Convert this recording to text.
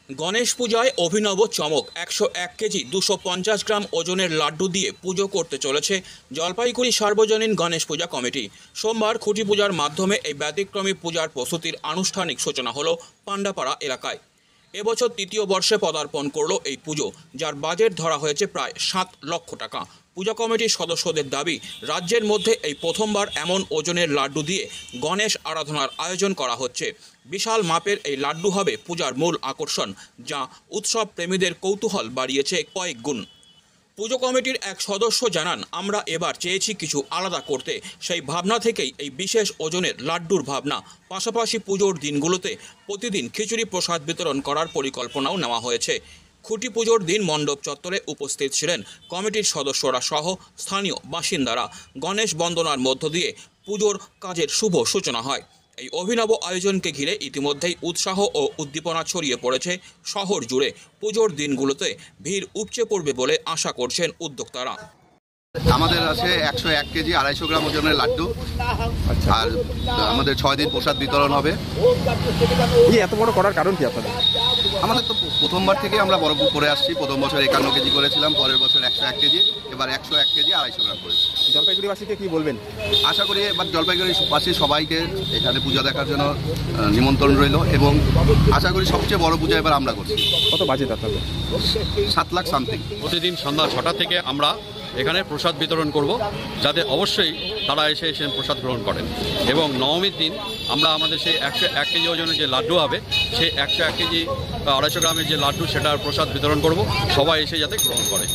গণেশ পূজায় অভিনব চমক 101 কেজি 250 গ্রাম ওজনের লাড্ডু দিয়ে পুজো করতে চলেছে জলপাইগুড়ি সার্বজনীন গণেশ পূজা কমিটি। সোমবার খুঁটি পূজার মাধ্যমে এই ব্যতিক্রমী পূজার প্রস্তুতির আনুষ্ঠানিক সূচনা হলো পান্ডাপাড়া এলাকায়। এবছর তৃতীয় বর্ষে পদার্পণ করল এই পুজো, যার বাজেট ধরা হয়েছে প্রায় 7 লক্ষ টাকা। পূজা কমিটির সদস্যদের দাবি, রাজ্যের মধ্যে এই প্রথমবার এমন ওজনের লাড্ডু দিয়ে গণেশ আরাধনার আয়োজন করা হচ্ছে। বিশাল মাপের এই লাড্ডু হবে পূজার মূল আকর্ষণ, যা উৎসব প্রেমীদের কৌতূহল বাড়িয়েছে কয়েক গুণ। পুজো কমিটির এক সদস্য জানান, আমরা এবার চেয়েছি কিছু আলাদা করতে, সেই ভাবনা থেকেই এই বিশেষ ওজনের লাড্ডুর ভাবনা। পাশাপাশি পুজোর দিনগুলোতে প্রতিদিন খিচুড়ি প্রসাদ বিতরণ করার পরিকল্পনাও নেওয়া হয়েছে। খুঁটি পুজোর দিন মণ্ডপ চত্বরে উপস্থিত ছিলেন কমিটির সদস্যরা সহ স্থানীয় বাসিন্দারা। গণেশ বন্দনার মধ্য দিয়ে পুজোর কাজের শুভ সূচনা হয়। এই অভিনব আয়োজনকে ঘিরে ইতিমধ্যেই উৎসাহ ও উদ্দীপনা ছড়িয়ে পড়েছে শহর জুড়ে। পুজোর দিনগুলোতে ভিড় উপচে পড়বে বলে আশা করছেন উদ্যোক্তারা। আমাদের আছে 101 কেজি 250 গ্রাম ওজনের লাড্ডু, আর আমাদের 6 দিন প্রসাদ বিতরণ হবে। এত বড় করার কারণ কি আপনাদের? আমাদের তো প্রথমবার থেকে আমরা বড় করে আসছি। প্রথম বছর 51 কেজি করেছিলাম, পরের বছর 101 কেজি, এবার 101 কেজি 250 গ্রাম করেছি। জলপাইগুড়িবাসীকে কি বলবেন? আশা করি এবার জলপাইগুড়িবাসী সবাইকে এখানে পূজা দেখার জন্য নিমন্ত্রণ রইল, এবং আশা করি সবচেয়ে বড় পূজা এবার আমরা করছি। কত বাজেট আপনাদের? 7 লাখ সামথিং। প্রতিদিন সন্ধ্যা 6টা থেকে আমরা এখানে প্রসাদ বিতরণ করব, যাতে অবশ্যই তারা এসে প্রসাদ গ্রহণ করেন। এবং নবমীর দিন আমরা আমাদের সেই 101 কেজি ওজনের যে লাড্ডু হবে, সেই 101 কেজি 250 গ্রামের যে লাড্ডু, সেটার প্রসাদ বিতরণ করব, সবাই এসে যাতে গ্রহণ করে।